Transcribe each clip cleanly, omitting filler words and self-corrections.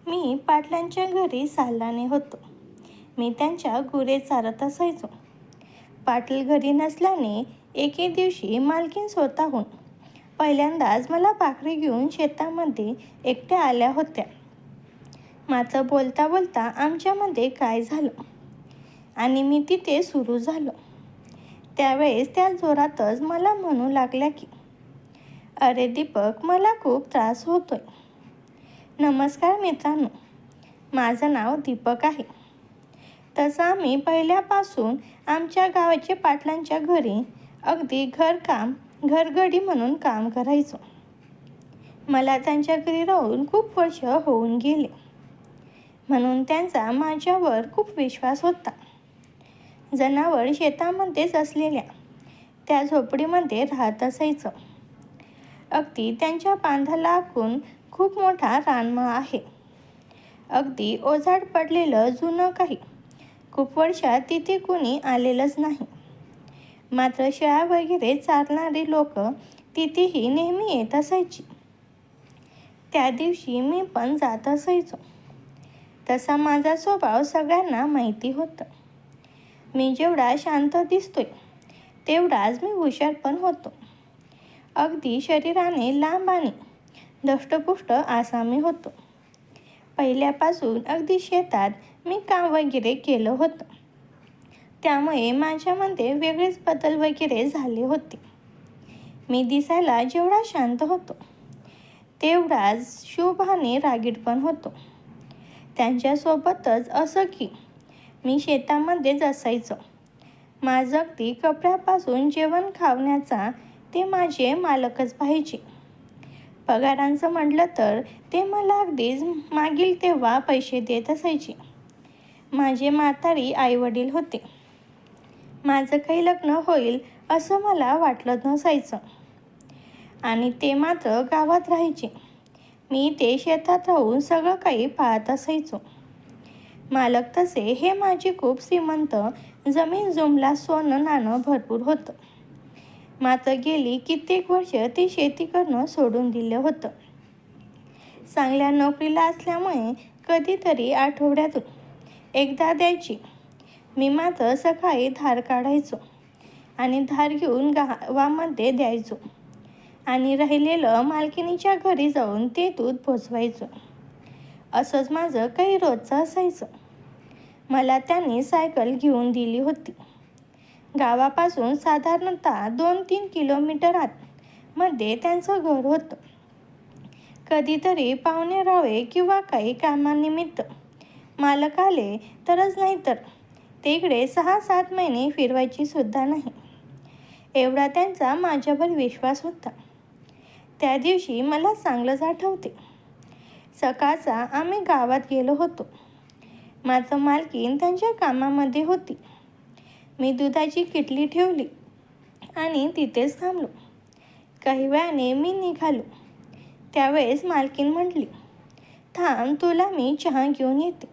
मी पाटलांच्या घरी सालाने होतो. मी त्यांच्या गुरे चारत असायचो. पाटील घरी नसल्याने एके दिवशी मालकीण स्वतःहून पहिल्यांदाच मला भाकरी घेऊन शेतामध्ये एकट्या आल्या होत्या. मात्र बोलता बोलता आमच्यामध्ये काय झालं आणि मी तिथे सुरू झालो. त्यावेळेस त्या जोरातच मला म्हणू लागल्या की, "अरे दीपक, मला खूप त्रास होतोय." नमस्कार मित्रांनो, माझं नाव दीपक आहे. तसं आम्ही पहिल्यापासून आमच्या गावाच्या पाटलांच्या घरी अगदी घरगडी म्हणून काम करायचो. मला त्यांच्या घरी राहून खूप वर्ष होऊन गेले, म्हणून त्यांचा माझ्यावर खूप विश्वास होता. जनावर शेतामध्येच असलेल्या त्या झोपडीमध्ये राहत असायचं. अगदी त्यांच्या बांधाला आखून खूप मोठा रानमाळ आहे. अगदी ओझाड पडलेलं जुनं काही. खूप वर्षात तिथे कुणी आलेलंच नाही. मात्र शेळ्या वगैरे चारणारी लोक तिथेही नेहमी येत असायची. त्या दिवशी मी पण जात असायचो. तसा माझा स्वभाव सगळ्यांना माहिती होतं. मी जेवढा शांत दिसतोय तेवढाच मी हुशार पण होतो. अगदी शरीराने लांब आणि धष्टपुष्ट असा मी होतो. पहिल्यापासून अगदी शेतात मी काम वगैरे केलं होतं. त्यामुळे माझ्यामध्ये वेगळेच बदल वगैरे झाले होते. मी दिसायला जेवढा शांत होतो तेवढाच शुभ आणि रागीट पण होतो. त्यांच्यासोबतच असं की मी शेतामध्येच असायचो. माझं अगदी कपड्यापासून जेवण खावण्याचा ते माझे मालकच पाहिजे. पगारांचं म्हटलं तर ते मला अगदीच मागील तेव्हा पैसे देत असायचे. माझे म्हातारी आईवडील होते. माझं काही लग्न होईल असं मला वाटलं नसायचं आणि ते मात्र गावात राहायचे. मी ते शेतात राहून सगळं काही पाहत असायचो. मालक तसे हे माझे खूप श्रीमंत, जमीन जुमला सोनं नाणं भरपूर होतं. मात्र गेली कित्येक वर्ष ते शेती करणं सोडून दिलं होतं. चांगल्या नोकरीला असल्यामुळे कधीतरी आठवड्यातून एकदा द्यायची. मी मात्र सकाळी धार काढायचो आणि धार घेऊन गावामध्ये द्यायचो आणि राहिलेलं मालकिणीच्या घरी जाऊन ते दूध पोचवायचो. असंच माझं काही रोजचं असायचं. मला त्यांनी सायकल घेऊन दिली होती. गावापासून साधारणतः 2-3 किलोमीटर आतमध्ये त्यांचं घर होतं. कधीतरी पाहुणे रावळे किंवा काही कामानिमित्त मालक आले तरच, नाहीतर ते इकडे 6-7 महिने फिरवायची सुद्धा नाही. एवढा त्यांचा माझ्यावर विश्वास होता. त्या दिवशी मला चांगलंच आठवते. सकाळचा आम्ही गावात गेलो होतो. मात्र मालकीण त्यांच्या कामामध्ये होती. मी दुधाची किटली ठेवली आणि तिथेच थांबलो. काही वेळाने मी निघालो. त्यावेळेस मालकीण म्हटली, "थांब, तुला मी चहा घेऊन येते."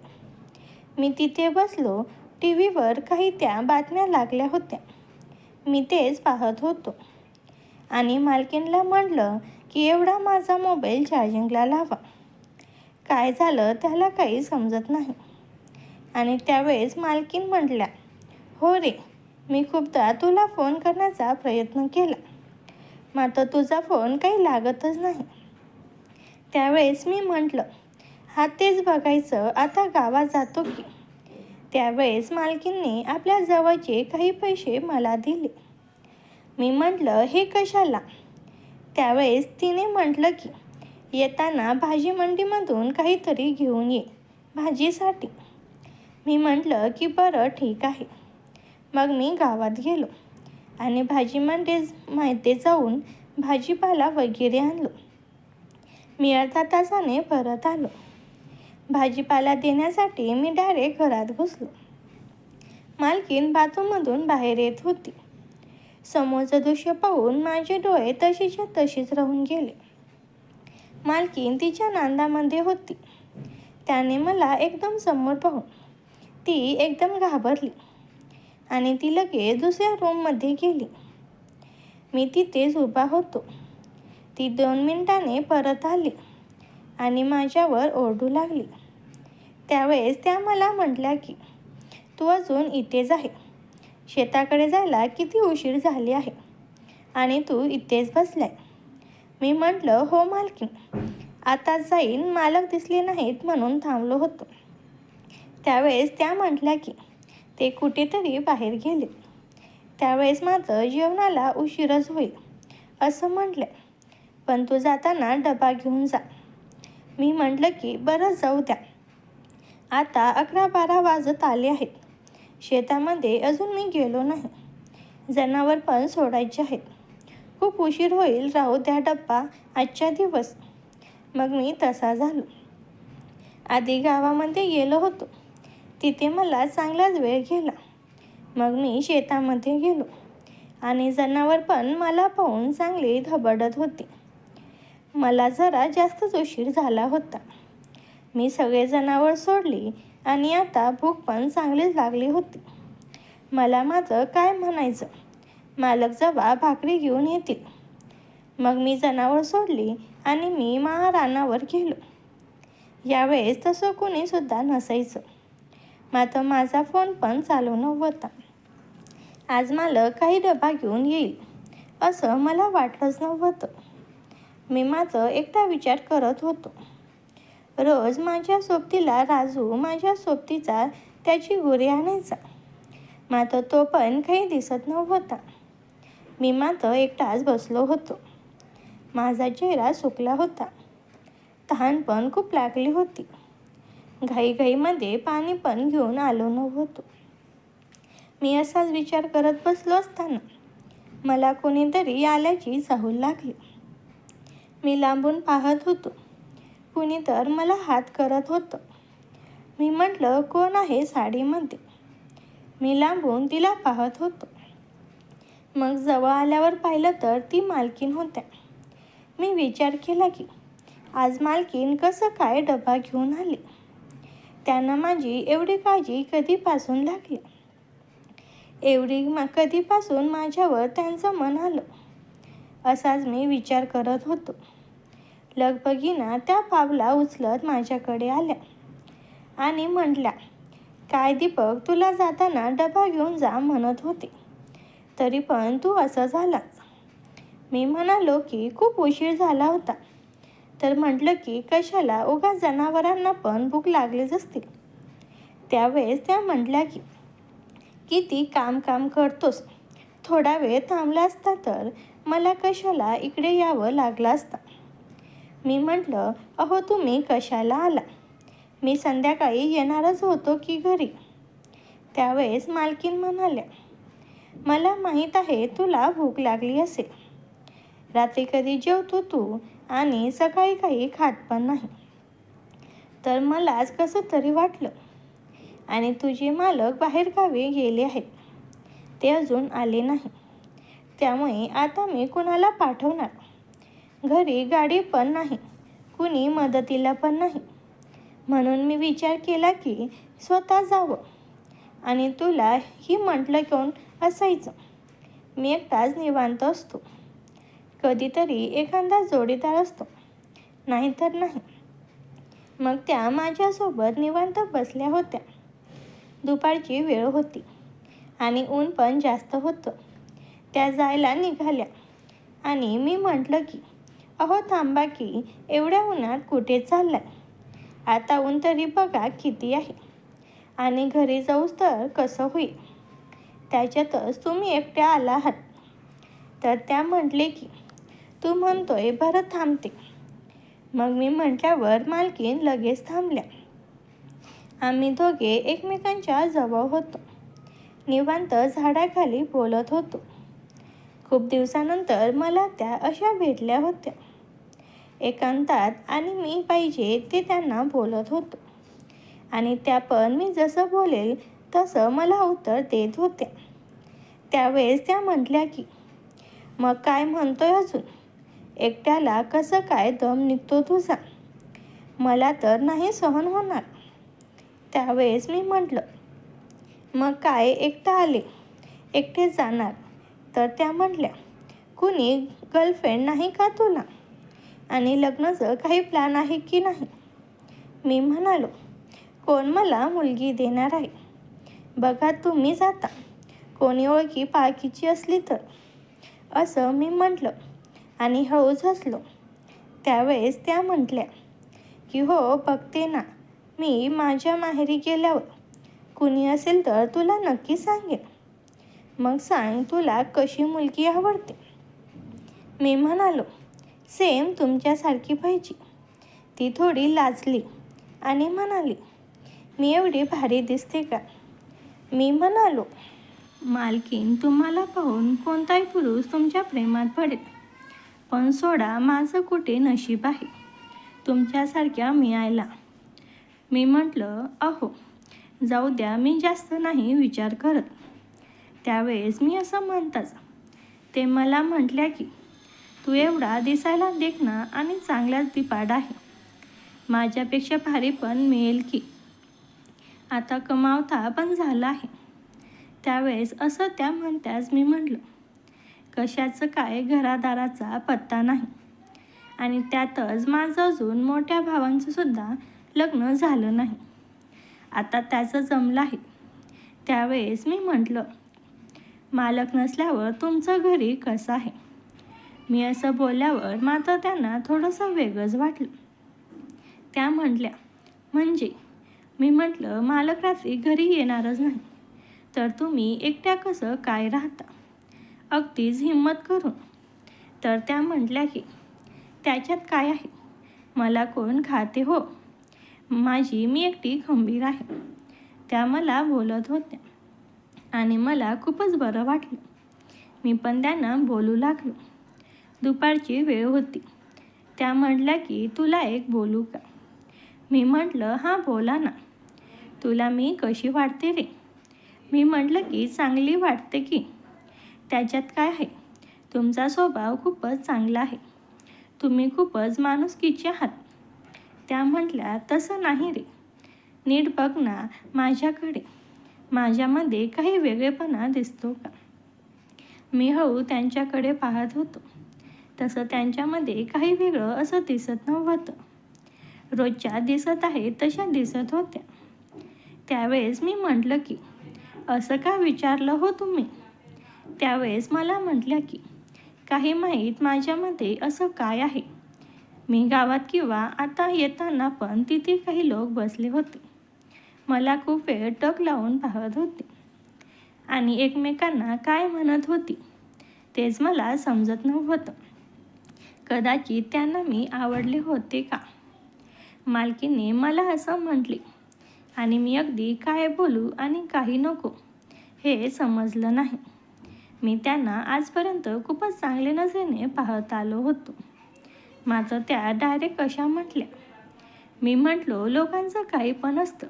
मी तिथे बसलो. टीव्हीवर काही त्या बातम्या लागल्या होत्या. मी तेच पाहत होतो आणि मालकीणला म्हटलं की एवढा माझा मोबाईल चार्जिंगला लावा. काय झालं त्याला काही समजत नाही. आणि त्यावेळेस मालकीण म्हटल्या, "हो रे, मी खूपदा तुला फोन करण्याचा प्रयत्न केला, मात्र तुझा फोन काही लागतच नाही." त्यावेळेस मी म्हटलं, "हा तेच बघायचं, आता गावात जातो की." त्यावेळेस मालकीणने आपल्या जवळचे काही पैसे मला दिले. मी म्हटलं, "हे कशाला?" त्यावेळेस तिने म्हटलं की येताना भाजी मंडीमधून काहीतरी घेऊन ये भाजीसाठी. मी म्हटलं की बरं ठीक आहे. मग मी गावात गेलो आणि भाजी मंडीमध्ये जाऊन भाजीपाला वगैरे आणलो. मी अर्धा तासाने परत आलो. भाजीपाला देण्यासाठी मी डायरेक्ट घरात घुसलो. मालकीण बाथरूममधून बाहेर येत होती. समोरचं दृश्य पाहून माझे डोळे तशीच्या तशीच राहून गेले. मालकीण तिच्या नांदामध्ये होती. त्याने मला एकदम समोर पाहून ती एकदम घाबरली आणि ती लगेच दुसऱ्या रूममध्ये गेली. मी तिथेच उभा होतो. ती 2 मिनिटांनी परत आली आणि माझ्यावर ओरडू लागली, त्यावेळेस त्या मला म्हटल्या की तू अजून इथेच आहे. शेताकडे जायला किती उशीर झाली आहे आणि तू इथेच बसलाय. मी म्हटलं, हो मालकीण, आताच जाईन, मालक दिसले नाहीत म्हणून थांबलो होतो. त्यावेळेस त्या म्हटल्या की ते कुठेतरी बाहेर गेले. त्यावेळेस मात्र जेवणाला उशीरच होईल असं म्हटलं, पण तू जाताना डबा घेऊन जा. मी म्हटलं की बरं, जाऊ द्या. आता 11-12 वाजत आले आहेत. शेतामध्ये अजून मी गेलो नाही. जनावर पण सोडायचे आहेत. खूप उशीर होईल, राहू द्या डब्बा आजच्या दिवस. मग मी तसा झालो. आधी गावामध्ये गेलो होतो. तिथे मला चांगलाच वेळ गेला. मग मी शेतामध्ये गेलो आणि जनावर पण मला पाहून चांगली धबडत होती. मला जरा जास्तच उशीर झाला होता. मी सगळे जनावर सोडली आणि आता भूक पण चांगलीच लागली होती. मला मात्र काय म्हणायचं, मालक जेव्हा भाकरी घेऊन येतील. मग मी जनावर सोडली आणि मी रानावर गेलो. यावेळेस तसं कोणीसुद्धा नसायचं. मात्र माझा फोन पण चालू नव्हता. आज मालक काही डबा घेऊन येईल असं मला वाटलंच नव्हतं. मी मात्र एकटा विचार करत होतो. रोज माझ्या सोबतीला राजू माझ्या सोबतीचा त्याची गुरे आणायचा. मात्र तो पण काही दिसत नव्हता. मी मात्र एकटाच बसलो होतो. माझा चेहरा सुकला होता. तहान पण खूप लागली होती. घाईघाईमध्ये पाणी पण घेऊन आलो नव्हतो. मी असाच विचार करत बसलो असताना मला कोणीतरी आल्याची चाहूल लागली. मी लांबून पाहत होतो. कुणी तर मला हात करत होतं. मी म्हटलं, कोण आहे साडीमध्ये? मी लांबून तिला पाहत होतो. मग जवळ आल्यावर पाहिलं तर ती मालकीण होत्या. मी विचार केला की आज मालकीण कसं काय डबा घेऊन आली. त्यांना माझी एवढी काळजी कधीपासून लागली, कधीपासून माझ्यावर त्यांचं मन आलं, असाच मी विचार करत होतो. लगबगीनं त्या पावला उचलत माझ्याकडे आल्या आणि म्हटल्या, काय दीपक, तुला जाताना डबा घेऊन जा म्हणत होते, तरी पण तू असं झालास. मी म्हणालो की खूप उशीर झाला होता. तर म्हटलं की कशाला, उगाच जनावरांना पण भूक लागलीच असतील. त्यावेळेस त्या म्हटल्या की किती काम करतोस, थोडा वेळ थांबला असता तर मला कशाला इकडे यावं लागलं असतं. मी म्हटलं, अहो तुम्ही कशाला आला, मी संध्याकाळी येणारच होतो की घरी. त्यावेळेस मालकीण म्हणाल्या, मला माहीत आहे तुला भूक लागली असेल. रात्री कधी जेवतो तू आणि सकाळी काही खात पण नाही. तर मलाच कसं तरी वाटलं. आणि तुझे मालक बाहेरगावी गेले आहेत, ते अजून आले नाही. त्यामुळे आता मी कुणाला पाठवणार? घरी गाडी पण नाही, कुणी मदतीला पण नाही. म्हणून मी विचार केला की स्वतः जावं आणि तुला ही म्हटलं घेऊन असायचं. मी एकटाच निवांत असतो. कधीतरी एखादा जोडीदार असतो, नाहीतर नाही. मग त्या माझ्यासोबत निवांत बसल्या होत्या. दुपारची वेळ होती आणि ऊन पण जास्त होतं. त्या जायला निघाल्या आणि मी म्हटलं की अहो थांबा की, एवढ्या उन्हात कुठे चाललाय? आता ऊन तरी बघा किती आहे आणि घरी जाऊस तर कसं होईल? त्याच्यातच तुम्ही एकट्या आला आहात. तर त्या म्हटले की तू म्हणतोय, बरं थांबते. मग मी म्हटल्यावर मालकीण लगेच थांबल्या. आम्ही दोघे एकमेकांच्या जवळ होतो. निवांत झाडाखाली बोलत होतो. खूप दिवसानंतर मला त्या अशा भेटल्या होत्या. एकांतात आणि मी पाहिजे ते त्यांना बोलत होतो आणि त्या पण मी जसं बोलेल तसं मला उत्तर देत होत्या. त्यावेळेस त्या म्हटल्या की मग काय म्हणतोय अजून? एकट्याला कसं काय दम निघतो तुझा? मला तर नाही सहन होणार. त्यावेळेस मी म्हटलं, मग काय, एकटा आले, एकटे जाणार? तर त्या म्हटल्या, कुणी गर्लफ्रेंड नाही का तुला? आणि लग्नाचं काही प्लॅन आहे की नाही? मी म्हणालो, कोण मला मुलगी देणार आहे? बघा तुम्हीच आता, कोणी ओळखी पाळखीची असली तर, असं मी म्हटलं आणि हळूच हसलो. त्यावेळेस त्या म्हटल्या की हो बघते ना, मी माझ्या माहेरी गेल्यावर कुणी असेल तर तुला नक्की सांगेन. मग सांग तुला कशी मुलगी आवडते? मी म्हणालो, सेम तुमच्यासारखी पाहिजे. ती थोडी लाजली आणि म्हणाली, मी एवढी भारी दिसते का? मी म्हणालो, मालकीन तुम्हाला पाहून कोणताही पुरुष तुमच्या प्रेमात पडेल. पण सोडा, माझं कुठे नशीब आहे तुमच्यासारख्या मिळायला. मी म्हटलं, अहो जाऊ द्या, मी जास्त नाही विचार करत. त्यावेळेस मी असं म्हणताच ते मला म्हटल्या की तू एवढा दिसायला देखणा आणि चांगलाच दिपाड आहे. माझ्यापेक्षा भारी पण मिळेल की. आता कमावता पण झाला आहे. त्यावेळेस असं त्या म्हणत्याच मी म्हटलं, कशाचं काय घरादाराचा पत्ता नाही. आणि त्यातच माझं अजून मोठ्या भावांचं सुद्धा लग्न झालं नाही. आता त्याचं जमलं आहे. त्यावेळेस मी म्हटलं, मालक नसल्यावर तुमचं घरी कसं आहे? मी असं बोलल्यावर मात्र त्यांना थोडंसं वेगळंच वाटलं. त्या म्हटल्या, म्हणजे? मी म्हटलं, मालक रात्री घरी येणारच नाही तर तुम्ही एकट्या कसं काय राहता? अगदीच हिंमत करून. तर त्या म्हटल्या की त्याच्यात काय आहे, मला कोण खाते हो, मी एकटी खंबीर आहे. त्या मला बोलत होत्या आणि मला खूपच बरं वाटलं. मी पण त्यांना बोलू लागलो. दुपारची वेळ होती. त्या म्हटल्या की तुला एक बोलू का? मी म्हटलं, हां बोला ना. तुला मी कशी वाटते रे? मी म्हटलं की चांगली वाटते की. त्याच्यात काय आहे, तुमचा स्वभाव खूपच चांगला आहे. तुम्ही खूपच माणुसकीचे आहात. त्या म्हटल्या, तसं नाही रे, नीट बघ ना माझ्याकडे, माझ्यामध्ये काही वेगळेपणा दिसतो का? मी हळू त्यांच्याकडे पाहत होतो. तसं त्यांच्यामध्ये काही वेगळं असं दिसत नव्हतं. रोजच्या दिसत आहे तशा दिसत होत्या. त्यावेळेस मी म्हटलं की असं का विचारलं हो तुम्ही? त्यावेळेस मला म्हटल्या की काही माहीत माझ्यामध्ये असं काय आहे. मी गावात किंवा आता येताना पण तिथे काही लोक बसले होते. मला खूप वेळ टक लावून पाहत होते आणि एकमेकांना काय म्हणत होती तेच मला समजत नव्हतं. कदाचित त्यांना मी आवडले होते का? मालकीने मला असं म्हटले आणि मी अगदी काय बोलू आणि काही नको हे समजलं नाही. मी त्यांना आजपर्यंत खूपच चांगले नजरेने पाहत आलो होतो. मात्र त्या डायरेक्ट अशा म्हटल्या. मी म्हटलो, लोकांचं काही पण असतं,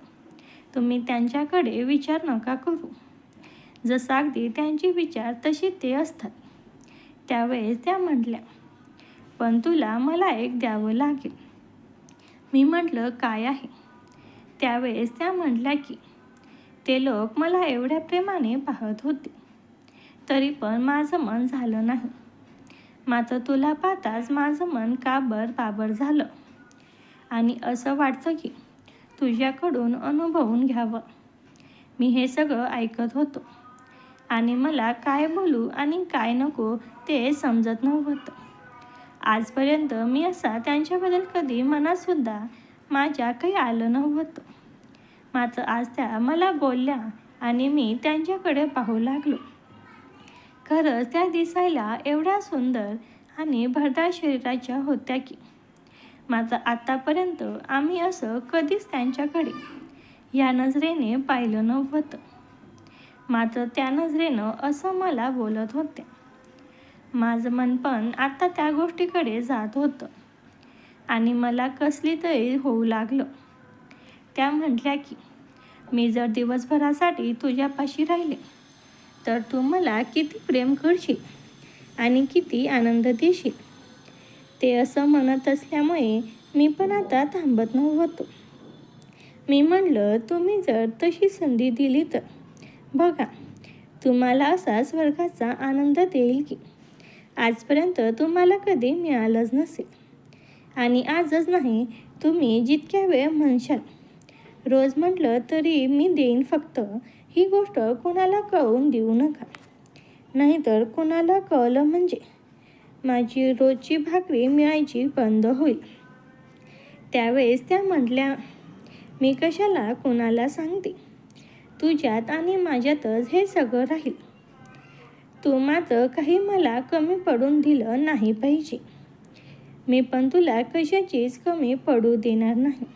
तुम्ही त्यांच्याकडे विचार नका करू. जसं अगदी त्यांचे विचार तसे ते असतात. त्यावेळेस त्या म्हटल्या, पण तुला मला एक द्यावं लागेल. मी म्हटलं, काय आहे? त्यावेळेस त्या म्हटल्या की ते लोक मला एवढ्या प्रेमाने पाहत होते तरी पण माझं मन झालं नाही. मात्र तुला पाहताच माझं मन काबर बाबर झालं आणि असं वाटतं की तुझ्याकडून अनुभवून घ्यावं. मी हे सगळं ऐकत होतो आणि मला काय बोलू आणि काय नको ते समजत नव्हतं. आजपर्यंत मी असा त्यांच्याबद्दल कधी मनातसुद्धा माझ्या काही आलं नव्हतं. मात्र आज त्या मला बोलल्या आणि मी त्यांच्याकडे पाहू लागलो. खरंच त्या दिसायला एवढ्या सुंदर आणि भरदार शरीराच्या होत्या की. मात्र आतापर्यंत आम्ही असं कधीच त्यांच्याकडे या नजरेने पाहिलं नव्हतं. मात्र त्या नजरेनं असं मला बोलत होत्या. माझं मन पण आता त्या गोष्टीकडे जात होतं आणि मला कसली तरी होऊ लागलं. त्या म्हटल्या की मी जर दिवसभरासाठी तुझ्यापाशी राहिले तर तू मला किती प्रेम करशील आणि किती आनंद देशील. ते असं म्हणत असल्यामुळे मी पण आता थांबत नव्हतो. मी म्हटलं, तुम्ही जर तशी संधी दिली तर बघा, तुम्हाला असा स्वर्गाचा आनंद देईल की आजपर्यंत तुम्हाला कधी मिळालंच नसेल. आणि आजच नाही, तुम्ही जितक्या वेळ म्हणशाल रोज म्हटलं तरी मी देईन, फक्त ही गोष्ट कोणाला कळवून देऊ नका. नाहीतर कोणाला कळलं म्हणजे माझी रोजची भाकरी मिळायची बंद होईल. त्यावेळेस त्या म्हटल्या, मी कशाला कोणाला सांगते. तुझ्यात आणि माझ्यातच हे सगळं राहील. तू मात्र काही मला कमी पडून दिलं नाही पाहिजे. मी पण तुला कशाचीच कमी पडू देणार नाही,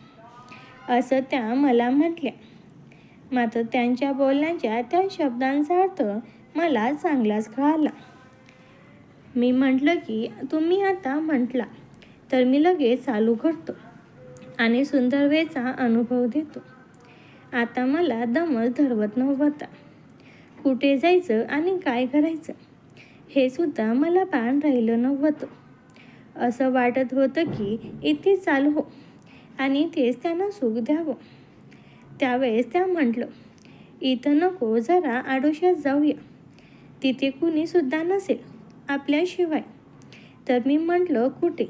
असं त्या मला म्हटल्या. मात्र त्यांच्या बोलण्याच्या त्या शब्दांचा अर्थ मला चांगलाच कळाला. मी म्हटलं की तुम्ही आता म्हटला तर मी लगेच चालू करतो आणि सुंदर वेळचा अनुभव देतो. आता मला दमच धरवत नव्हता. कुठे जायचं आणि काय करायचं हे सुद्धा मला भान राहिलं नव्हतं. असं वाटत होतं की इथेच चालू हो आणि इथेच त्यांना सुख द्यावं. त्यावेळेस त्या म्हटलं, इथं नको, जरा आडोशात जाऊया. तिथे कुणीसुद्धा नसेल आपल्याशिवाय. तर मी म्हटलं, कुठे?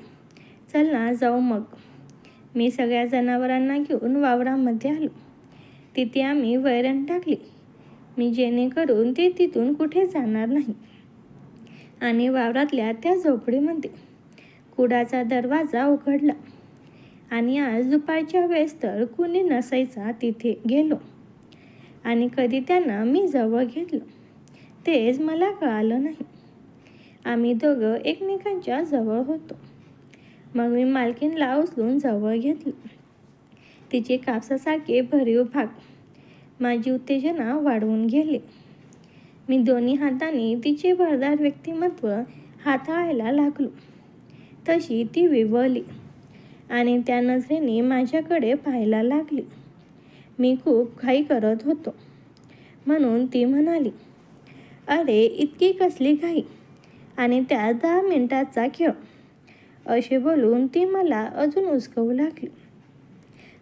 चल ना जाऊ मग. मी सगळ्या जनावरांना घेऊन वावरामध्ये आलो. तिथे आम्ही वैरण टाकली, मी जेणेकरून ते तिथून कुठे जाणार नाही. आणि वावरातल्या त्या झोपडीमध्ये कुडाचा दरवाजा उघडला आणि आज दुपारच्या वेळेस तर कुणी नसायचा. तिथे गेलो आणि कधी त्यांना मी जवळ घेतलं तेच मला कळालं नाही. आम्ही दोघं एकमेकांच्या जवळ होतो. मग मी मालकीणला उचलून जवळ घेतलं. तिचे कापसासारखे भरीव भाग माझी उत्तेजना वाढवून गेले. मी दोन्ही हातांनी तिचे भरदार व्यक्तिमत्व हाताळायला लागलो. तशी ती विव्हळली आणि त्या नजरेने माझ्याकडे पाहायला लागली. मी खूप घाई करत होतो म्हणून ती म्हणाली, अरे इतकी कसली घाई, आणि त्या 10 मिनिटाचा खेळ. असे बोलून ती मला अजून उचकवू लागली.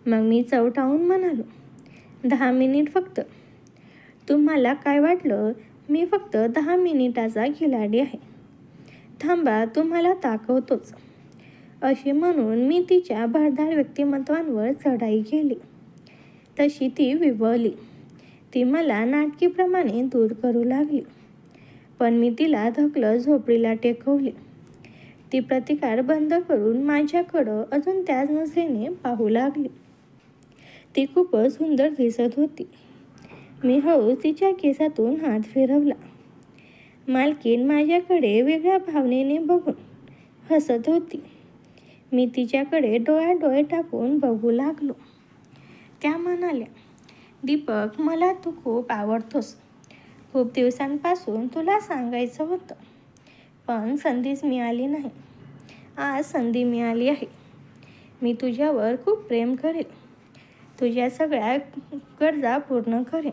मग मी चवटाळून म्हणालो, 10 मिनिट फक्त? तुम्हाला काय वाटलं मी फक्त 10 मिनिटाचा खिलाडी आहे? थांबा, तुम्हाला दाखवतोच. असे म्हणून मी तिच्या भरदार व्यक्तिमत्वांवर चढाई केली. तशी ती विव्हळली. ती मला नाटकीप्रमाणे दूर करू लागली. पण मी तिला ढकलत झोपडीला टेकवले. ती प्रतिकार बंद करून माझ्याकडं अजून त्याच नजरेने पाहू लागली. ती खूपच सुंदर दिसत होती. मी हळूच तिच्या केसातून हात फिरवला. मालकीण माझ्याकडे वेगळ्या भावनेने बघून हसत होती. मी तिच्याकडे डोळ्यात डोळे टाकून बघू लागलो. त्या म्हणाल्या, दीपक, मला तू खूप आवडतोस. खूप दिवसांपासून तुला सांगायचं होतं, पण संधीच मिळाली नाही. आज संधी मिळाली आहे. मी तुझ्यावर खूप प्रेम करेन. तुझ्या सगळ्या गरजा पूर्ण करेन.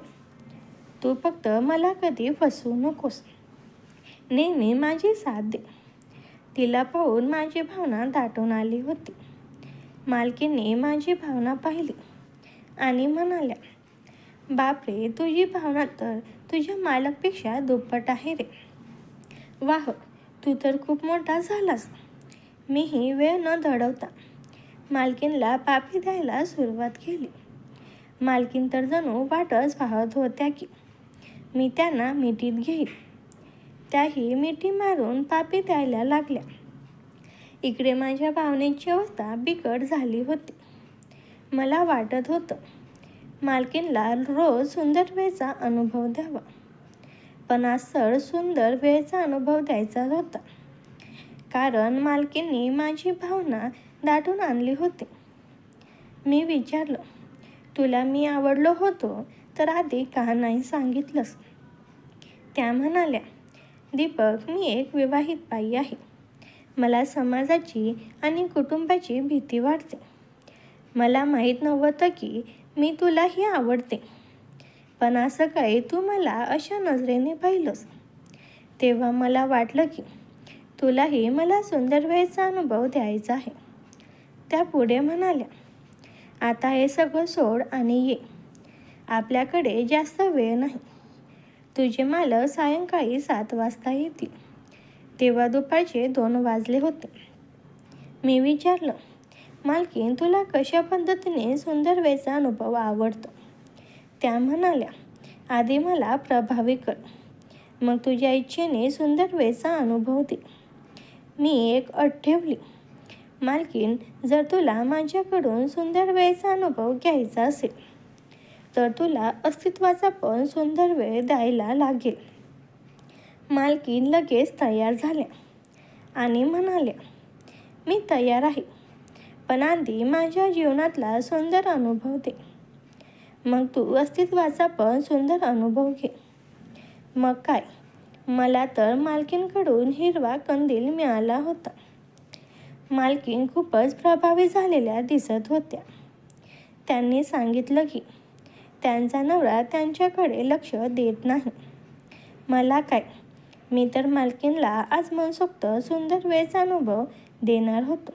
तू फक्त मला कधी फसवू नकोस. नेहमी माझी साथ दे. तिला पाहून माझी भावना दाटून आली होती. मालकीने माझी भावना पाहिली आणि म्हणाल्या, बापरे, तुझी भावना तर तुझ्या मालकपेक्षा दुप्पट आहे रे. वाह, तू तर खूप मोठा झालास. मीही वेळ न दडवता मालकीनला पापी द्यायला सुरुवात केली. मालकीन तर जणू वाटच पाहत होत्या की मी त्यांना मिठीत घेईन. त्याही मिठी मारून पापी द्यायला लागल्या. इकडे माझ्या भावनेची अवस्था बिकट झाली होती. मला वाटत होतं मालकीनला रोज सुंदर वेळचा अनुभव द्यावा, पण आज सर सुंदर वेळचा अनुभव द्यायचा होता, कारण मालकींनी माझी भावना दाटून आणली होती. मी विचारलं, तुला मी आवडलो होतो तर आधी का नाही सांगितलंस? त्या म्हणाल्या, दीपक, मी एक विवाहित बाई आहे. मला समाजाची आणि कुटुंबाची भीती वाटते. मला माहीत नव्हतं की मी तुलाही आवडते, पण असं काही तू मला अशा नजरेने पाहिलंस तेव्हा मला वाटलं की तुलाही मला सुंदर वेळचा अनुभव द्यायचा आहे. त्या पुढे म्हणाल्या, आता हे सगळं सोड आणि ये. आपल्याकडे जास्त वेळ नाही. तुझे मालक सायंकाळी 7 वाजता येतील. तेव्हा दुपारचे 2 वाजले होते. मी विचारलं, मालकीन, तुला कशा पद्धतीने सुंदर वेळचा अनुभव आवडतो? त्या म्हणाल्या, आधी मला प्रभावी कर, मग तुझ्या इच्छेने सुंदर वेळचा अनुभव दे. मी एक अट ठेवली, मालकीन, जर तुला माझ्याकडून सुंदर वेळचा अनुभव घ्यायचा असेल तर तुला अस्तित्वाचा पण सुंदर वेळ द्यायला लागेल. मालकीन लगेच तयार झाल्या आणि म्हणाल्या, मी तयार आहे, पण आधी माझ्या जीवनातला सुंदर अनुभव दे. मग तू अस्तित्वाचा पण सुंदर अनुभव घे. मग काय, मला तर मालकीनकडून हिरवा कंदील मिळाला होता. मालकीन खूपच प्रभावी झालेल्या दिसत होत्या. त्यांनी सांगितलं की त्यांचा नवरा त्यांच्याकडे लक्ष देत नाही. मला काय, मी तर मालकीनला आज मनसोक्त सुंदर वेळचा अनुभव देणार होतो.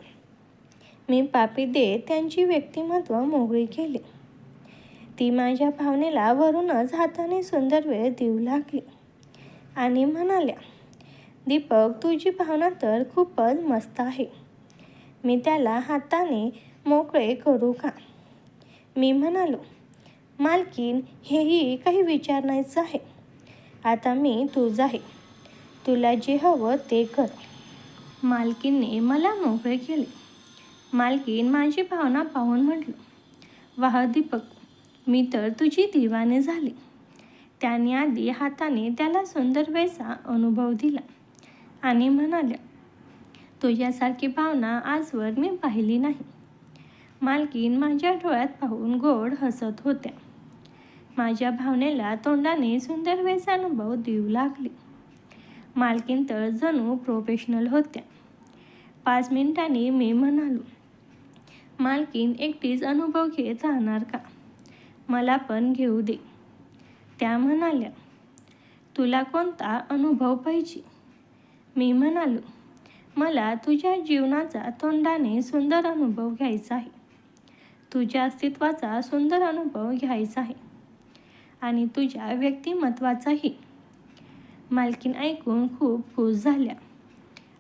मी पापी देत त्यांची व्यक्तिमत्व मोकळी केली. ती माझ्या भावनेला वरूनच हाताने सुंदर वेळ देऊ लागली आणि म्हणाल्या, दीपक, तुझी भावना तर खूपच मस्त आहे. मी त्याला हाताने मोकळे करू का? मी म्हणालो, मालकीन, हेही काही विचारण्याचं आहे. आता मी तुझा आहे. तुला जे हवं ते कर. मालकीनने मला मोकळे केले. मालकीन माझी भावना पाहून म्हटलं, वाह दीपक, मी तर तुझी दिवाने झाली. त्याने आधी हाताने त्याला सुंदर वेळचा अनुभव दिला आणि म्हणाल्या, तुझ्यासारखी भावना आजवर मी पाहिली नाही. मालकीन माझ्या डोळ्यात पाहून गोड हसत होत्या. माझ्या भावनेला तोंडाने सुंदर वेळचा अनुभव देऊ लागली. मालकीन तर जणू प्रोफेशनल होत्या. 5 मिनिटांनी मी म्हणालो, मालकीन, एकटीच अनुभव घेत राहणार का? मला पण घेऊ दे. त्या म्हणाल्या, तुला कोणता अनुभव पाहिजे? मी म्हणालो, मला तुझ्या जीवनाचा तोंडाने सुंदर अनुभव घ्यायचा आहे. तुझ्या अस्तित्वाचा सुंदर अनुभव घ्यायचा आहे आणि तुझ्या व्यक्तिमत्वाचाही. मालकीन ऐकून खूप खुश झाल्या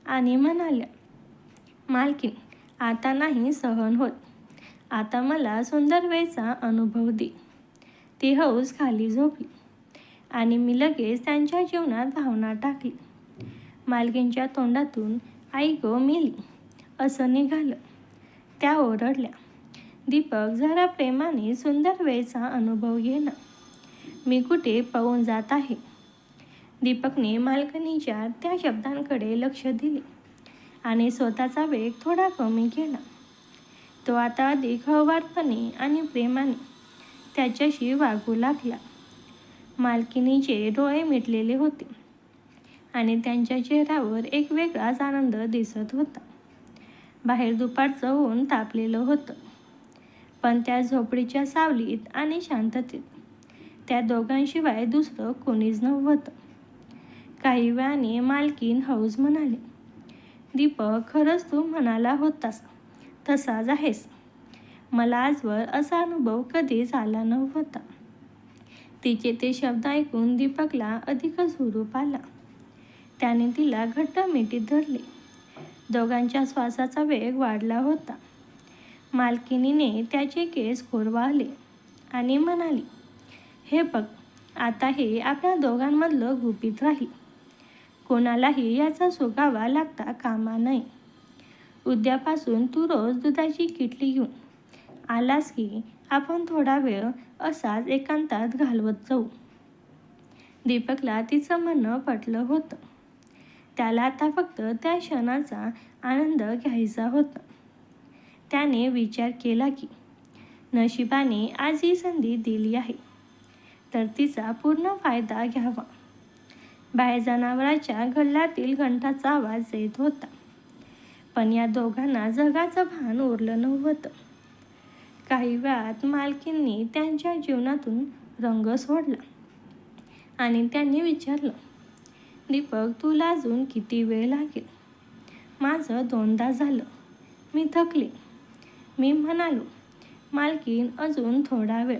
आणि म्हणाल्या, मालकीन, आता नाही सहन होत. आता मला सुंदर वेळचा अनुभव दे. ती हौस खाली झोपली आणि मी लगेच त्यांच्या जीवनात भावना टाकली. मालकीनच्या तोंडातून आई गो मेली असं निघालं. त्या ओरडल्या, दीपक, जरा प्रेमाने सुंदर वेळचा अनुभव घे ना. मी कुठे पळून जात आहे? दीपकने मालकिनीच्या त्या शब्दांकडे लक्ष दिले आणि स्वतःचा वेग थोडा कमी केला. तो आता अधिक हळुवारपणे आणि प्रेमाने त्याच्याशी वागू लागला. मालकिनीचे डोळे मिटलेले होते आणि त्यांच्या चेहऱ्यावर एक वेगळाच आनंद दिसत होता. बाहेर दुपारचं ऊन तापलेलं होतं, पण त्या झोपडीच्या सावलीत आणि शांततेत त्या दोघांशिवाय दुसरं कोणीच नव्हतं. काही वेळाने मालकीन हौस म्हणाली, दीपक, खरंच तू म्हणाला होतास तसाच आहेस. मला आजवर असा अनुभव कधीच आला नव्हता. तिचे ते शब्द ऐकून दीपकला अधिकच हुरूप आला. त्याने तिला घट्ट मिठीत धरले. दोघांच्या श्वासाचा वेग वाढला होता. मालकिनीने त्याचे केस खोरवाळले आणि म्हणाली, हे बघ, आता हे आपल्या दोघांमधलं गुपित राहील. कोणालाही याचा सुगावा लागता कामा नये. उद्यापासून तू रोज दुधाची किटली घेऊन आलास की आपण थोडा वेळ असाच एकांतात घालवत जाऊ. दीपकला तिचं म्हणणं पटलं होतं. त्याला आता फक्त त्या क्षणाचा आनंद घ्यायचा होता. त्याने विचार केला की नशिबाने आज ही संधी दिली आहे तर तिचा पूर्ण फायदा घ्यावा. बाहेर जनावराच्या गल्ल्यातील घंटाचा आवाज येत होता, पण या दोघांना जगाचं भान उरलं नव्हतं. काही वेळात मालकींनी त्यांच्या जीवनातून रंग सोडला आणि त्यांनी विचारलं, दीपक, तुला अजून किती वेळ लागेल? माझं 2दा झालं. मी थकले. मी म्हणालो, मालकीन, अजून थोडा वेळ.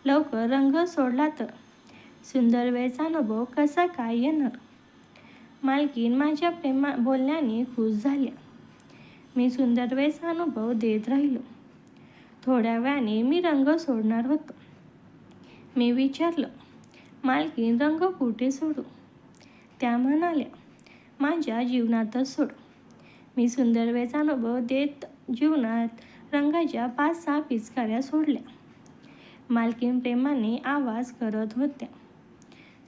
लवकर रंग सोडला तर सुंदर वेळचा अनुभव कसा काय येणार? मालकीन माझ्या बोलण्याने खुश झाल्या. मी सुंदर वेळचा अनुभव देत राहिलो. थोड्या वेळाने मी रंग सोडणार होतो. मी विचारलं, मालकीन रंग कुठे सोडू? त्या म्हणाल्या, माझ्या जीवनातच सोड. मी सुंदर वेळचा अनुभव देत जीवनात रंगाच्या 5-6 पिचकाऱ्या सोडल्या. मालकीन प्रेमाने आवाज करत होत्या.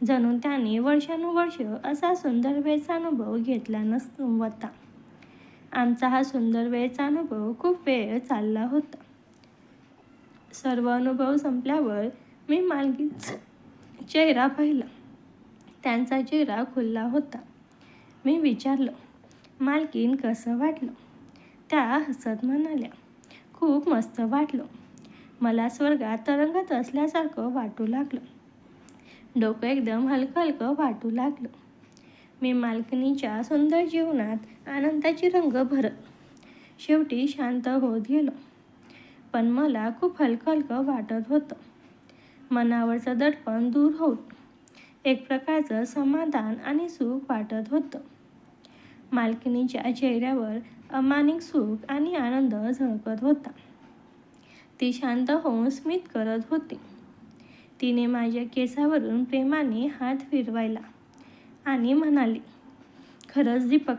जणू त्याने वर्षानुवर्ष असा सुंदर वेळचा अनुभव घेतला नव्हता. आमचा हा सुंदर वेळचा अनुभव खूप वेळ चालला होता. सर्व अनुभव संपल्यावर मी मालकीनचा चेहरा पाहिला. त्यांचा चेहरा खुलला होता. मी विचारलं, मालकीन कसं वाटलं? त्या हसत म्हणाल्या, खूप मस्त वाटलं. मला स्वर्गात तरंगत असल्यासारखं वाटू लागलं. डोकं एकदम हलकं हलकं वाटू लागलं. मी मालकिनीच्या सुंदर जीवनात आनंदाची रंग भरत शेवटी शांत होत गेलो. पण मला खूप हलकं हलकं वाटत होतं. मनावरचं दडपण दूर होत एक प्रकारचं समाधान आणि सुख वाटत होतं. मालकिनीच्या चेहऱ्यावर अमानिक सुख आणि आनंद झळकत होता. ती शांत होऊन स्मित करत होती. तिने माझ्या केसावरून प्रेमाने हात फिरवायला आणि म्हणाली, खरंच दीपक,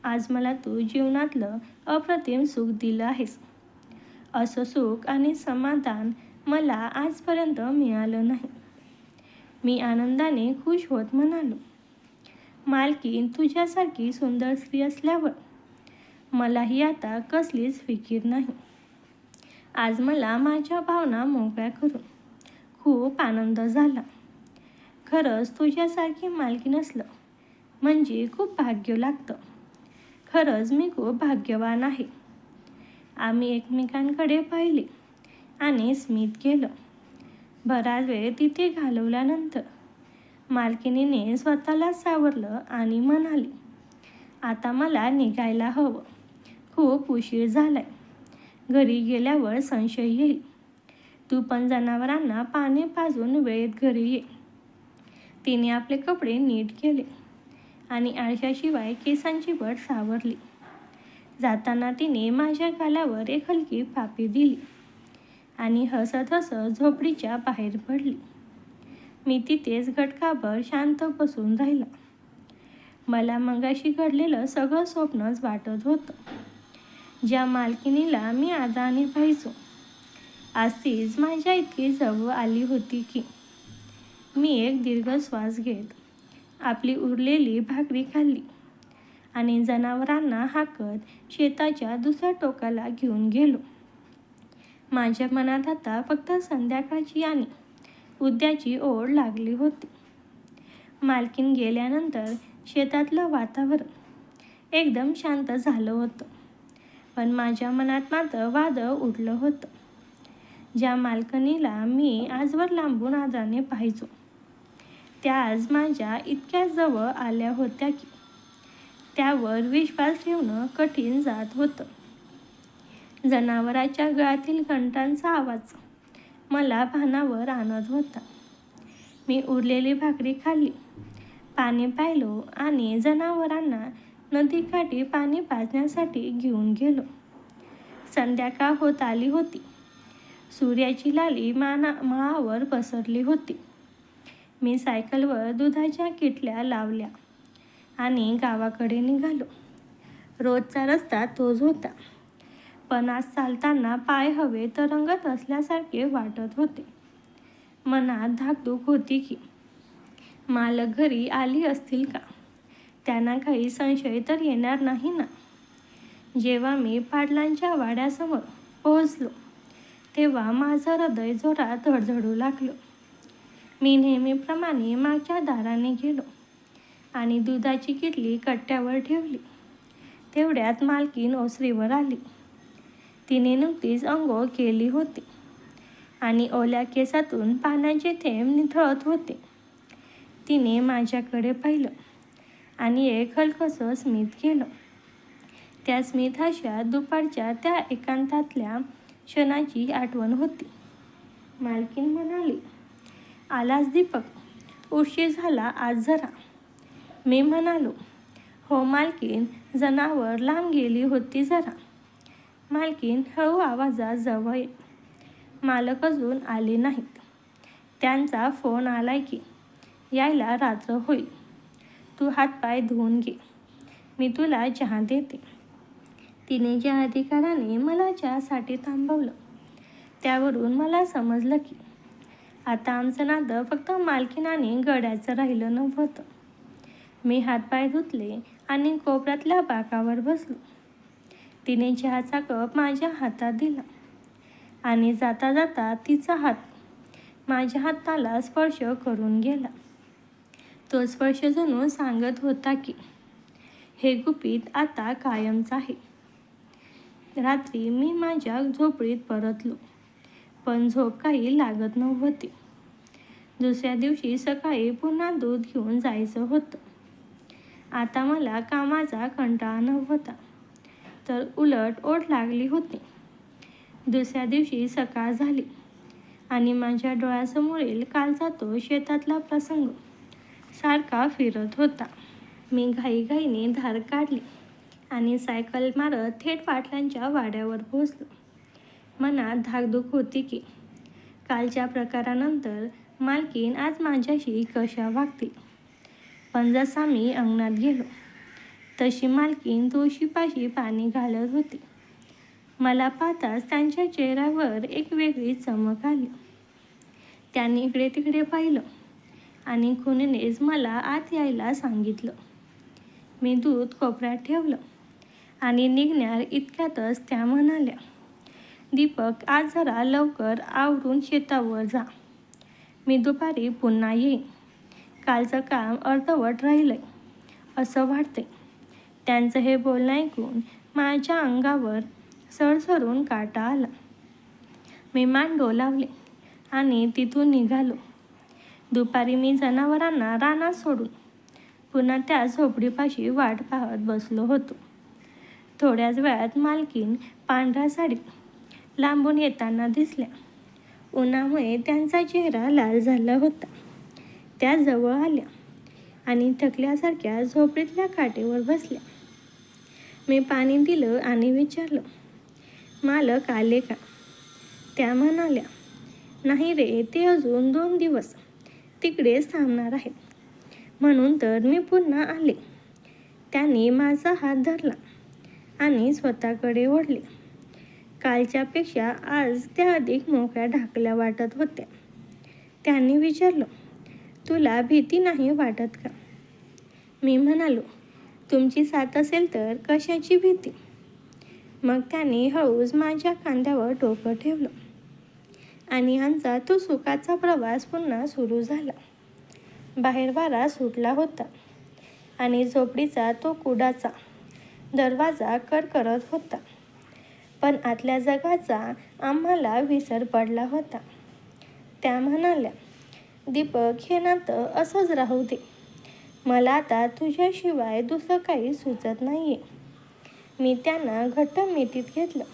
आज मला तू जीवनातलं अप्रतिम सुख दिलं आहेस. असं सुख आणि समाधान मला आजपर्यंत मिळालं नाही. मी आनंदाने खुश होत म्हणालो, मालकीन तुझ्यासारखी सुंदर स्त्री असल्यावर मलाही आता कसलीच फिकीर नाही. आज मला माझ्या भावना मोकळ्या करून खूप आनंद झाला. खरंच तुझ्यासारखी मालकीन असलं म्हणजे खूप भाग्य लागतं. खरंच मी खूप भाग्यवान आहे. आम्ही एकमेकांकडे पाहिले आणि स्मित केलं. बराच वेळ तिथे घालवल्यानंतर मालकिनीने स्वतःला सावरलं आणि म्हणाली, आता मला निघायला हवं. खूप उशीर झालाय. घरी गेल्यावर संशय येईल. तू पण जनावरांना पाणी पाजून वेळेत घरी ये. तिने आपले कपडे नीट केले आणि आरशाशिवाय केसांची बट सावरली. जाताना तिने माझ्या गालावर एक हलकी पापी दिली आणि हसत हसत झोपडीच्या बाहेर पडली. मी तिथेच घटकाभर शांत बसून राहिला. मला मगाशी घडलेलं सगळं स्वप्नच वाटत होतं. ज्या मालकिनीला मी आदराने पाहायचो, आज तीच माझ्या इतकी जवळ आली होती की. मी एक दीर्घ श्वास घेत आपली उरलेली भाकरी खाल्ली आणि जनावरांना हाकत शेताच्या दुसऱ्या टोकाला घेऊन गेलो. माझ्या मनात आता फक्त संध्याकाळची आणि उद्याची ओढ लागली होती. मालकीन गेल्यानंतर शेतातलं वातावरण एकदम शांत झालं होतं. पण माझ्या मनात मात्र वादळ उठलं होतं. ज्या मालकिनीला मी आजवर लांबून आदराने पाहायचो, त्या आज माझ्या इतक्या जवळ आल्या होत्या की त्यावर विश्वास ठेवणं कठीण जात होतं. जनावराच्या गळ्यातील घंटांचा आवाज मला भानावर आणत होता. मी उरलेली भाकरी खाल्ली, पाणी प्यायलो आणि जनावरांना नदीकाठी पाणी पाजण्यासाठी घेऊन गेलो. संध्याकाळ होत आली होती. सूर्याची लाली माळावर पसरली होती. मी सायकलवर दुधाच्या किटल्या लावल्या आणि गावाकडे निघालो. रोजचा रस्ता तोच होता, पण आज चालताना पाय हवे तरंगत असल्यासारखे वाटत होते. मनात धाकधूक होती की मालक घरी आली असतील का? त्यांना काही संशय तर येणार नाही ना? जेव्हा मी पाटलांच्या वाड्यासमोर पोहोचलो तेव्हा माझं हृदय जोरात धडधडू लागलं. मी नेहमीप्रमाणे मागच्या दाराने गेलो आणि दुधाची किटली कट्ट्यावर ठेवली. तेवढ्यात मालकीन ओसरीवर आली. तिने नुकतीच अंघोळ केली होती आणि ओल्या केसातून पाण्याचे थेंब निथळत होते. तिने माझ्याकडे पाहिलं आणि एक हलकंसं स्मित केलं. त्या स्मित हास्यात दुपारच्या त्या एकांतातल्या क्षणाची आठवण होती. मालकीन म्हणाली, आलास दीपक, उशीर झाला आज जरा. मी म्हणालो, हो मालकीन, जनावर लांब गेली होती जरा. मालकीन हळू आवाजात जवळ येत. मालक अजून आले नाहीत. त्यांचा फोन आलाय की यायला रात्र होईल. तू हातपाय धुवून घे, मी तुला चहा देते. तिने ज्या अधिकाराने मला चहासाठी थांबवलं त्यावरून मला समजलं की आता आमचं नातं फक्त मालकीनाने गड्याचं राहिलं नव्हतं. मी हातपाय धुतले आणि कोपऱ्यातल्या बाकावर बसलो. तिने चहाचा कप माझ्या हातात दिला आणि जाता जाता तिचा हात माझ्या हाताला स्पर्श करून गेला. तो स्पर्श जणू सांगत होता की हे गुपित आता कायमच आहे. रात्री मी माझ्या झोपडीत परतलो, पण झोप काही लागत नव्हती. दुसऱ्या दिवशी सकाळी पुन्हा दूध घेऊन जायचं होतं. आता मला कामाचा कंटाळा नव्हता, तर उलट ओढ लागली होती. दुसऱ्या दिवशी सकाळ झाली आणि माझ्या डोळ्यासमोरील कालचा तो शेतातला प्रसंग सारखा फिरत होता. मी घाईघाईने धार काढली आणि सायकल मारत थेट पाटलांच्या वाड्यावर पोहोचलो. मनात धाकधूक होती की कालच्या प्रकारानंतर मालकीन आज माझ्याशी कशा वागतील. पण जसा मी अंगणात गेलो तशी मालकीन तुळशीपाशी पाणी घालत होती. मला पाहताच त्यांच्या चेहऱ्यावर एक वेगळी चमक आली. त्यांनी इकडे तिकडे पाहिलं आणि खुणेनेच मला आत यायला सांगितलं. मी दूध कोपऱ्यात ठेवलं आणि निघण्यार इतक्यातच त्या म्हणाल्या, दीपक, आज जरा लवकर आवरून शेतावर जा. मी दुपारी पुन्हा येईन. कालचं काम अर्धवट राहिलंय असं वाटतंय. त्यांचं हे बोलणं ऐकून माझ्या अंगावर सरसरून काटा आला. मी मान डोलावले आणि तिथून निघालो. दुपारी मी जनावरांना रानात सोडून पुन्हा त्या झोपडीपाशी वाट पाहत बसलो होतो. थोड्याच वेळात मालकीन पांढऱ्या साडीत लांबून येताना दिसल्या. उन्हामुळे त्यांचा चेहरा लाल झाला होता. त्या जवळ आल्या आणि थकल्यासारख्या झोपडीतल्या काटेवर बसल्या. मी पाणी दिलं आणि विचारलं, मालक आले का? त्या म्हणाल्या, नाही रे, ते अजून 2 दिवस तिकडेच थांबणार आहेत. म्हणून तर मी पुन्हा आले. त्यांनी माझा हात धरला आणि स्वतःकडे ओढले. कालच्यापेक्षा आज त्या अधिक मोकळ्या ढाकल्या वाटत होत्या. त्यांनी विचारलं, तुला भीती नाही वाटत का? मी म्हणालो, तुमची साथ असेल तर कशाची भीती? मग त्यांनी हळूच माझ्या खांद्यावर डोकं ठेवलं आणि आमचा तो सुखाचा प्रवास पुन्हा सुरू झाला. बाहेर वारा सुटला होता आणि झोपडीचा तो कुडाचा दरवाजा करकरत होता. पण आतल्या जगाचा आम्हाला विसर पडला होता. त्या म्हणाल्या, दीपक, हे नातं असंच राहू दे. मला आता तुझ्याशिवाय दुसरं काही सुचत नाहीये. मी त्यांना घट्ट मिठीत घेतलं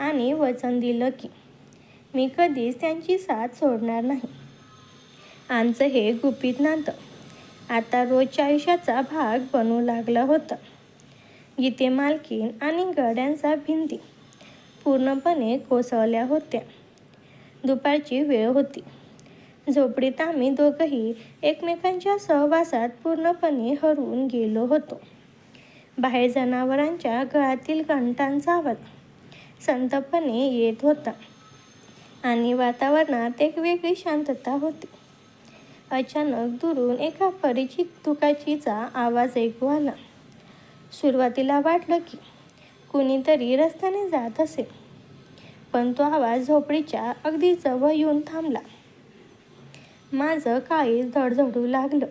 आणि वचन दिलं की मी कधीच त्यांची साथ सोडणार नाही. आमचं हे गुपित नातं आता रोजच्या आयुष्याचा भाग बनू लागला होता. जिथे मालकीन आणि गड्यांच्या भिंती पूर्णपणे कोसळल्या होत्या. दुपारची वेळ होती. झोपडीत आम्ही दोघंही एकमेकांच्या सहवासात पूर्णपणे हरवून गेलो होतो. बाहेर जनावरांच्या गळातील घंटांचा आवाज संतपणे येत होता आणि वातावरणात एक वेगळी शांतता होती. अचानक दुरून एका परिचित तुकाचीचा आवाज ऐकू आला. सुरुवातीला वाटलं की कुणीतरी रस्त्याने जात असेल, पण तो आवाज झोपडीच्या अगदी जवळ येऊन थांबला. माझं काळीज धडधडू लागलं.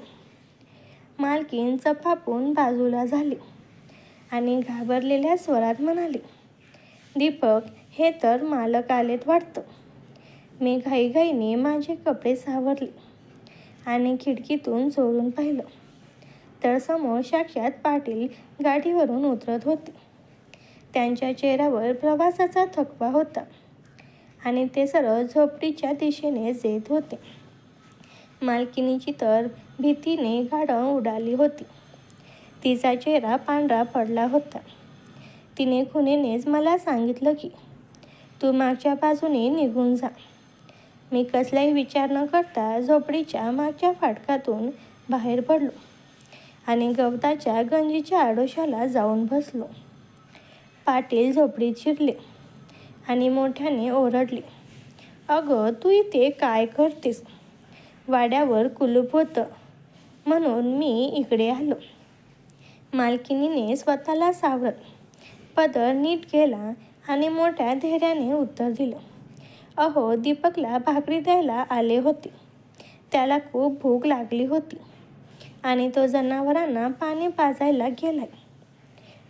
मालकीन चपापून बाजूला झाली आणि घाबरलेल्या स्वरात म्हणाली, दीपक, हे तर मालक आलेत वाटतं. मी घाईघाईने माझे कपडे सावरले आणि खिडकीतून चोरून पाहिलं तर समोर साक्षात पाटील गाडीवरून उतरत होते. त्यांच्या चेहऱ्यावर प्रवासाचा थकवा होता आणि ते सरळ झोपडीच्या दिशेने येत होते. मालकिनीची तर भीतीने गाढव उडाली होती. तिचा चेहरा पांढरा पडला होता. तिने खुणेनेच मला सांगितलं की तू मागच्या बाजूने निघून जा. मी कसलाही विचार न करता झोपडीच्या मागच्या फाटकातून बाहेर पडलो आणि गवताच्या गंजीच्या आडोशाला जाऊन बसलो. पाटील झोपडीत शिरले आणि मोठ्याने ओरडले, अगं तू इथे काय करतेस? वाड्यावर कुलूप होतं म्हणून मी इकडे आलो. मालकिनीने स्वतःला सावरत पदर नीट केला आणि मोठ्या धैर्याने उत्तर दिलं, अहो दीपकला भाकरी द्यायला आले होते. त्याला खूप भूक लागली होती आणि तो जनावरांना पाणी पाजायला गेलाय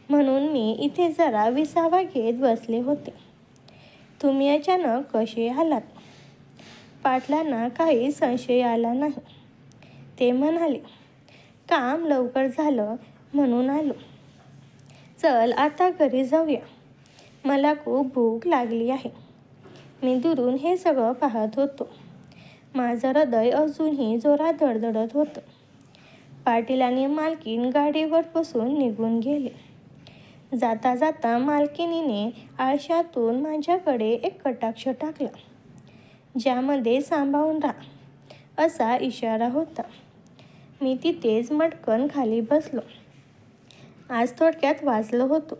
म्हणून मी इथे जरा विसावा घेत बसले होते. तुम्ही अचानक कसे आलात? पाटलांना काही संशय आला नाही. ते म्हणाले, काम लवकर झालं म्हणून आलो. चल आता घरी जाऊया, मला खूप भूक लागली आहे. मी दुरून हे सगळं पाहत होतो. माझं हृदय अजूनही जोरात धडधडत होतं. पाटील आणि मालकीन गाडीवर बसून निघून गेले. जाता जाता मालकिनीने आरशातून माझ्याकडे एक कटाक्ष टाकला, ज्यामध्ये सांभाळून राहा असा इशारा होता. मी तिथेच मटकन खाली बसलो. आज थोडक्यात वाचलं होतो,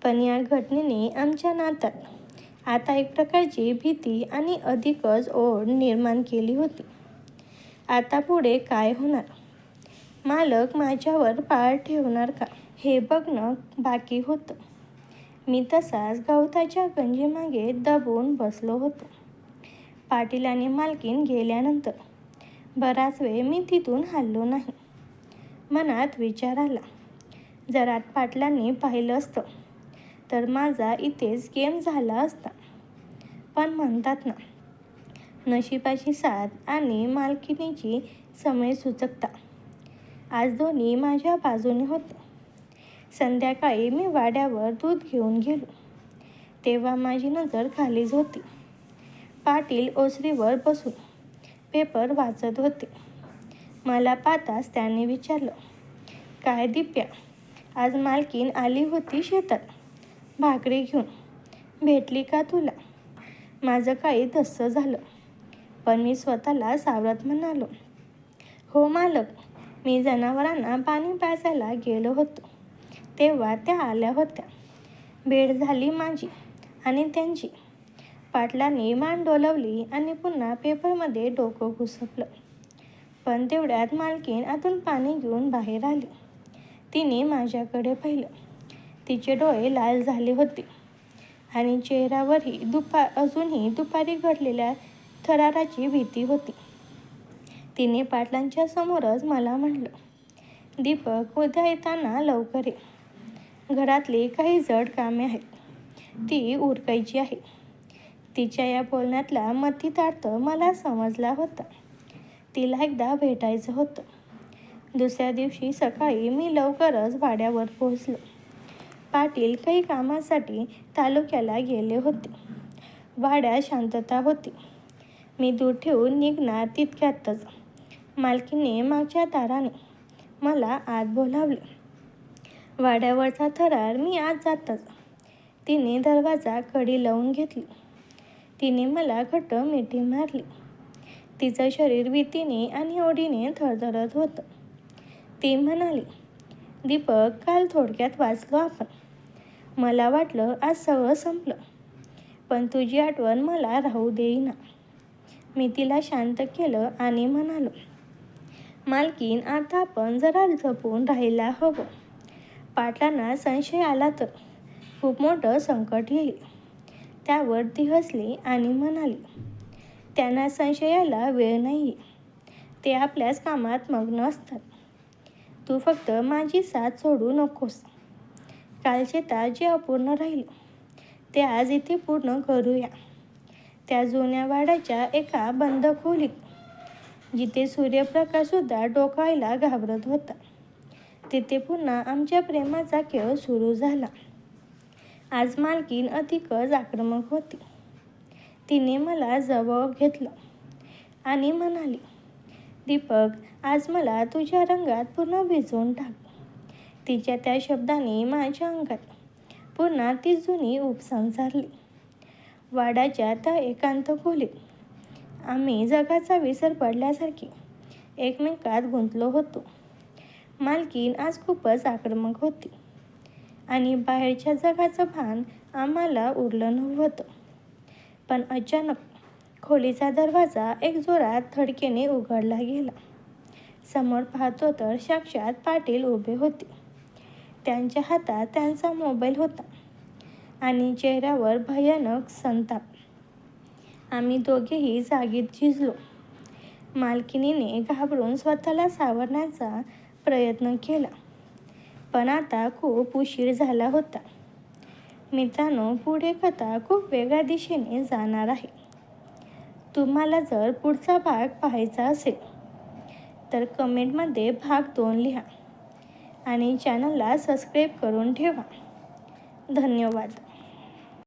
पण या घटनेने आमच्या नात्यात आता एक प्रकारची भीती आणि अधिकच ओढ निर्माण केली होती. आता पुढे काय होणार? मालक माझ्यावर पाळ ठेवणार का, हे बघणं बाकी होतं. मी तसाच गवताच्या गंजीमागे दबून बसलो होतो. पाटील आणि मालकीन गेल्यानंतर बराच वेळ मी तिथून हललो नाही. मनात विचार आला, जर आज पाटलांनी पाहिलं असतं तर माझा इथेच गेम झाला असता. पण म्हणतात ना, नशिबाची साथ आणि मालकिनीची समयसूचकता, आज दोन्ही माझ्या बाजूने होते. संध्याकाळी मी वाड्यावर दूध घेऊन गेलो तेव्हा माझी नजर खालीच होती. पाटील ओसरीवर बसून पेपर वाचत होते. मला पाहताच त्याने विचारलं, काय दिप्या, आज मालकीन आली होती शेतात भाकरी घेऊन, भेटली का तुला? माझं काही धस्स झालं, पण मी स्वतःला सावरत म्हणालो, हो मालक, मी जनावरांना पाणी पाजायला गेलो होतो तेव्हा त्या आल्या होत्या. भेट झाली माझी आणि त्यांची. पाटलांनी मान डोलवली आणि पुन्हा पेपरमध्ये डोकं घुसपलं. पण तेवढ्यात मालकीन आतून पाणी घेऊन बाहेर आली. तिने माझ्याकडे पाहिलं. तिचे डोळे लाल झाले होते आणि चेहऱ्यावरही अजूनही दुपारी घडलेल्या थराराची भीती होती. तिने पाटलांच्या समोरच मला म्हटलं, दीपक, उद्या येताना लवकर ये. घरातली काही जड कामे आहेत, ती उरकायची आहे. तिच्या या बोलण्यातला मतितार्थ मला समजला होता. तिला एकदा भेटायचं होतं. दुसऱ्या दिवशी सकाळी मी लवकरच वाड्यावर पोहोचलो. पाटील काही कामासाठी तालुक्याला गेले होते. वाड्यात शांतता होती. मी दूध ठेवून निघणार तितक्यातच मालकीने मागच्या दाराने मला आत बोलावले. वाड्यावरचा थरार मी आत जातच तिने दरवाजा कडी लावून घेतली. तिने मला घट्ट मिठी मारली. तिचं शरीर भीतीने आणि ओढीने थरथरत होतं. ती म्हणाली, दीपक, काल थोडक्यात वाचलो आपण. मला वाटलं आज सगळं संपलं, पण तुझी आठवण मला राहू देईना. मी तिला शांत केलं आणि म्हणालो, मालकीन, आता आपण जरा जपून राहायला हवं. पाटलांना संशय आला तर खूप मोठं संकट येईल. त्यावर ती हसली आणि म्हणाली, त्यांना संशयाला वेळ नाही, ते आपल्याच कामात मग्न असतात. तू फक्त माझी साथ सोडू नकोस. कालचे तास जे अपूर्ण राहिलं ते आज इथे पूर्ण करूया. त्या जुन्या वाड्याच्या एका बंद खोलीत जिथे सूर्यप्रकाशसुद्धा डोकायला घाबरत होता, तिथे पुन्हा आमच्या प्रेमाचा खेळ सुरू झाला. आज मालकीन अधिकच आक्रमक होती. तिने मला जवळ घेतलं आणि म्हणाली, दीपक, आज मला तुझ्या रंगात पूर्ण भिजवून टाक. तिच्या त्या शब्दाने माझ्या अंगात पुन्हा ती जुनी उपसांग झाली. वाड्याच्या त्या एकांत खोलीत आम्ही जगाचा विसर पडल्यासारखी एकमेकात गुंतलो होतो. मालकीण आज खूपच आक्रमक होती आणि बाहेरच्या जगाचं भान आम्हाला उरलं नव्हतं. पण अचानक खोलीचा दरवाजा एक जोरात धडकेने उघडला गेला. समोर पाहतो तर साक्षात पाटील उभे होते. त्यांच्या हातात त्यांचा मोबाईल होता आणि चेहऱ्यावर भयानक संताप. आम्ही दोघेही जागीत झिजलो. मालकिणीने घाबरून स्वतःला सावरण्याचा प्रयत्न केला, पण आता खूप उशीर झाला होता. मित्रांनो, पुढे कथा खूप वेगळ्या दिशेने जाणार आहे. तुम्हाला जर पुढचा भाग पाहायचा असेल तर कमेंटमध्ये भाग 2 लिहा आणि चॅनलला सबस्क्राईब करून ठेवा. धन्यवाद.